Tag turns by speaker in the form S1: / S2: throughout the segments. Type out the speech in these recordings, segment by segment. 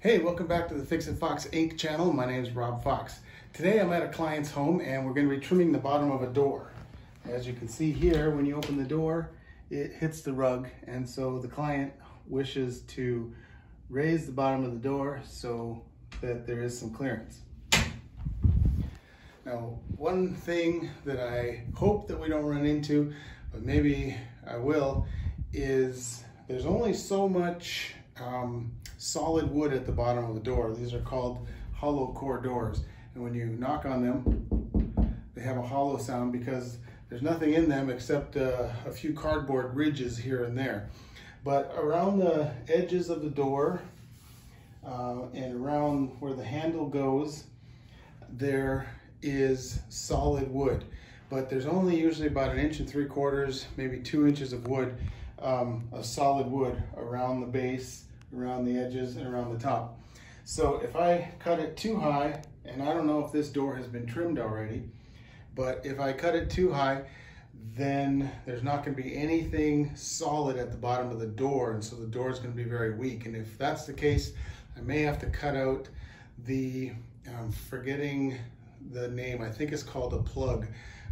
S1: Hey, welcome back to the Fix It Fox Inc. channel. My name is Rob Fox. Today I'm at a client's home and we're going to be trimming the bottom of a door. As you can see here, when you open the door, it hits the rug, and so the client wishes to raise the bottom of the door so that there is some clearance. Now, one thing that I hope that we don't run into, but maybe I will, is there's only so much solid wood at the bottom of the door. These are called hollow core doors, and when you knock on them, they have a hollow sound because there's nothing in them except a few cardboard ridges here and there. But around the edges of the door and around where the handle goes, there is solid wood, but there's only usually about 1.75 inches, maybe 2 inches of wood, of solid wood around the base, around the edges, and around the top. So if I cut it too high, and I don't know if this door has been trimmed already, but if I cut it too high, then there's not going to be anything solid at the bottom of the door, and so the door is going to be very weak. And if that's the case, I may have to cut out the, I'm forgetting the name, I think it's called a plug.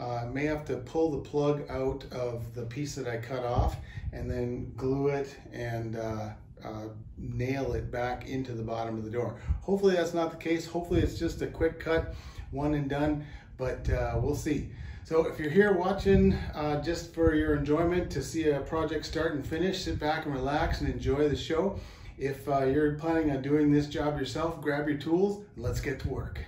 S1: I may have to pull the plug out of the piece that I cut off and then glue it and nail it back into the bottom of the door. Hopefully that's not the case. Hopefully it's just a quick cut, one and done, but we'll see. So if you're here watching just for your enjoyment to see a project start and finish, sit back and relax and enjoy the show. If you're planning on doing this job yourself, grab your tools and let's get to work.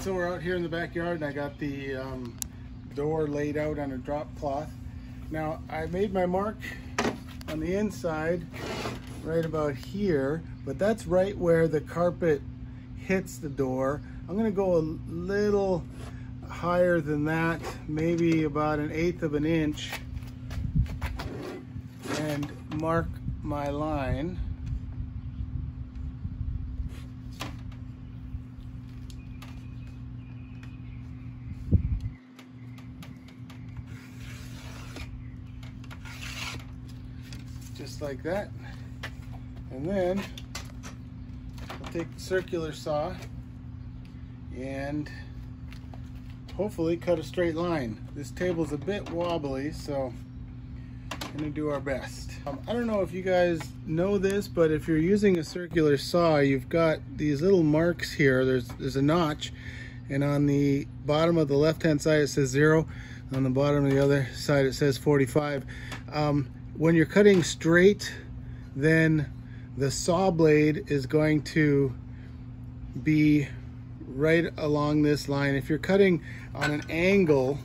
S1: So we're out here in the backyard and I got the door laid out on a drop cloth. Now I made my mark on the inside right about here, but that's right where the carpet hits the door. I'm gonna go a little higher than that, maybe about 1/8 of an inch, and mark my line. Just like that, and then I'll take the circular saw and hopefully cut a straight line. This table's a bit wobbly, so I'm gonna do our best. I don't know if you guys know this, but if you're using a circular saw, you've got these little marks here. There's a notch, and on the bottom of the left-hand side it says 0. On the bottom of the other side it says 45. When you're cutting straight, then the saw blade is going to be right along this line. If you're cutting on an angle,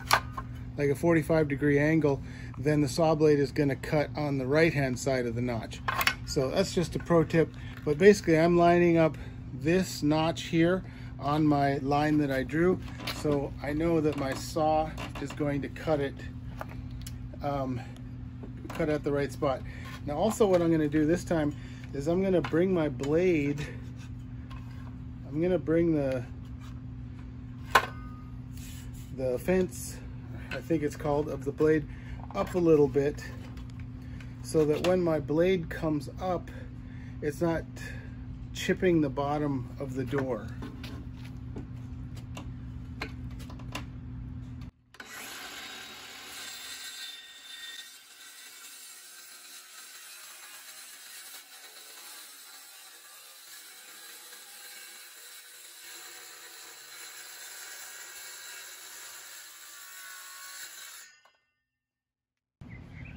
S1: like a 45-degree angle, then the saw blade is going to cut on the right-hand side of the notch. So that's just a pro tip. But basically, I'm lining up this notch here on my line that I drew, so I know that my saw is going to cut it at the right spot. Now also what I'm going to do this time is I'm going to bring my blade, I'm going to bring the fence, I think it's called, of the blade up a little bit so that when my blade comes up, it's not chipping the bottom of the door.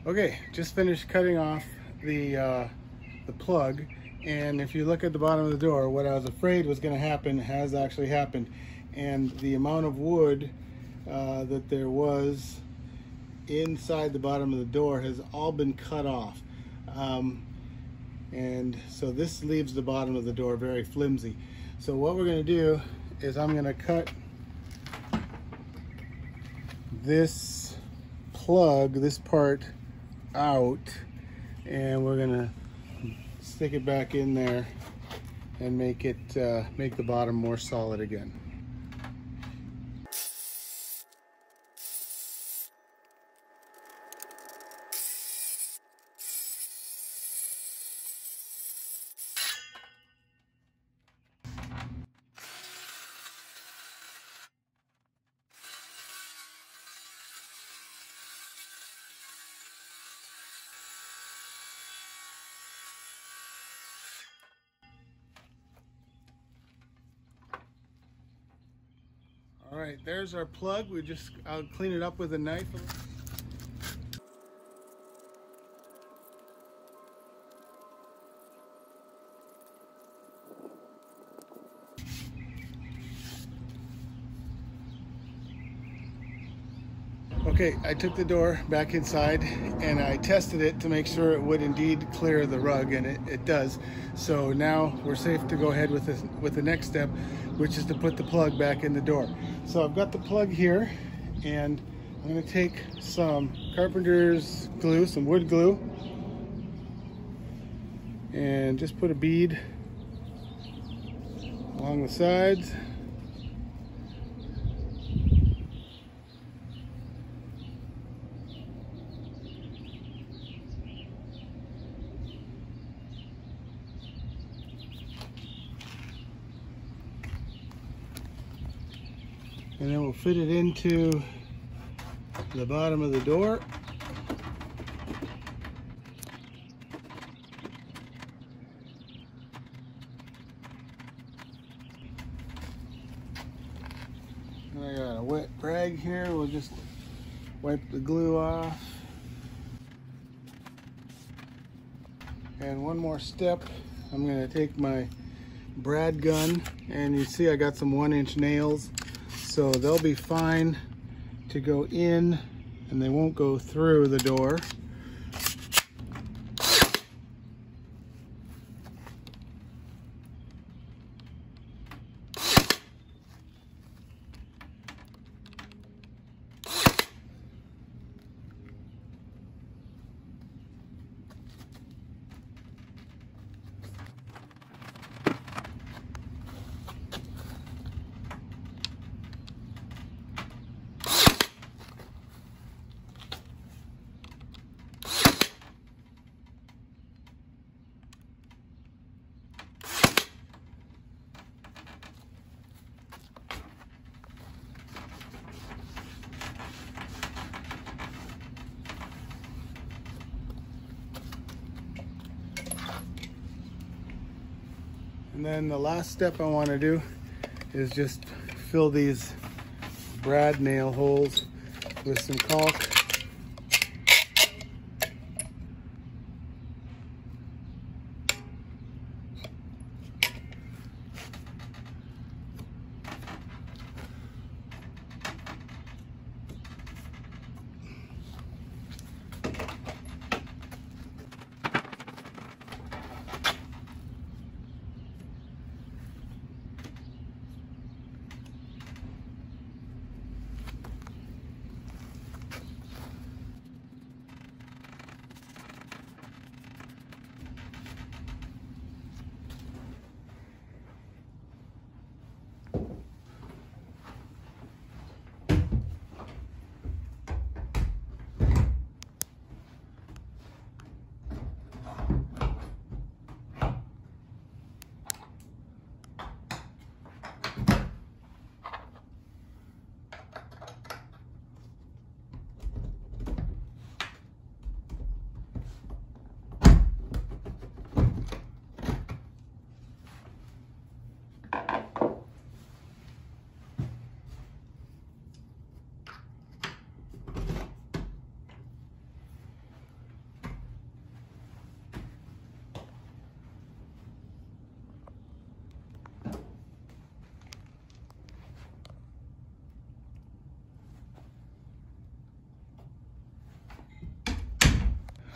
S1: Okay, just finished cutting off the plug, and if you look at the bottom of the door, what I was afraid was going to happen has actually happened, and the amount of wood that there was inside the bottom of the door has all been cut off, and so this leaves the bottom of the door very flimsy. So what we're going to do is I'm going to cut this plug, this part out, and we're gonna stick it back in there and make it make the bottom more solid again. All right, there's our plug. I'll clean it up with a knife. Okay, I took the door back inside and I tested it to make sure it would indeed clear the rug, and it does. So now we're safe to go ahead with the next step, which is to put the plug back in the door. So I've got the plug here, and I'm going to take some carpenter's glue, some wood glue, and just put a bead along the sides. And then we'll fit it into the bottom of the door. And I got a wet rag here. We'll just wipe the glue off. And one more step. I'm going to take my brad gun, and you see I got some 1-inch nails. So they'll be fine to go in, and they won't go through the door. And then the last step I want to do is just fill these brad nail holes with some caulk.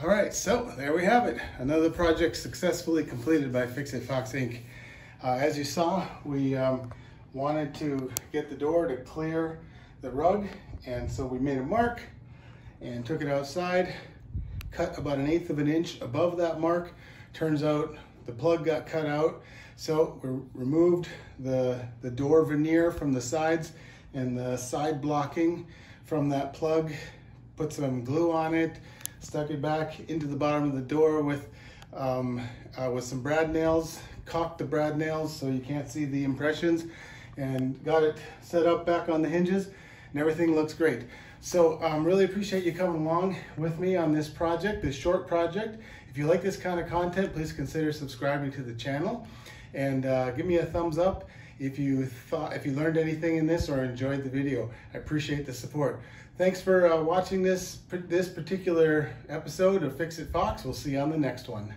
S1: All right, so there we have it. Another project successfully completed by Fix-It Fox Inc. As you saw, we wanted to get the door to clear the rug. And so we made a mark and took it outside, cut about 1/8 of an inch above that mark. Turns out the plug got cut out. So we removed the door veneer from the sides and the side blocking from that plug, put some glue on it, stuck it back into the bottom of the door with some brad nails, caulked the brad nails so you can't see the impressions, and got it set up back on the hinges, and everything looks great. So really appreciate you coming along with me on this project, this short project. If you like this kind of content, please consider subscribing to the channel, and give me a thumbs up if you learned anything in this or enjoyed the video. I appreciate the support. Thanks for watching this particular episode of Fix It Fox. We'll see you on the next one.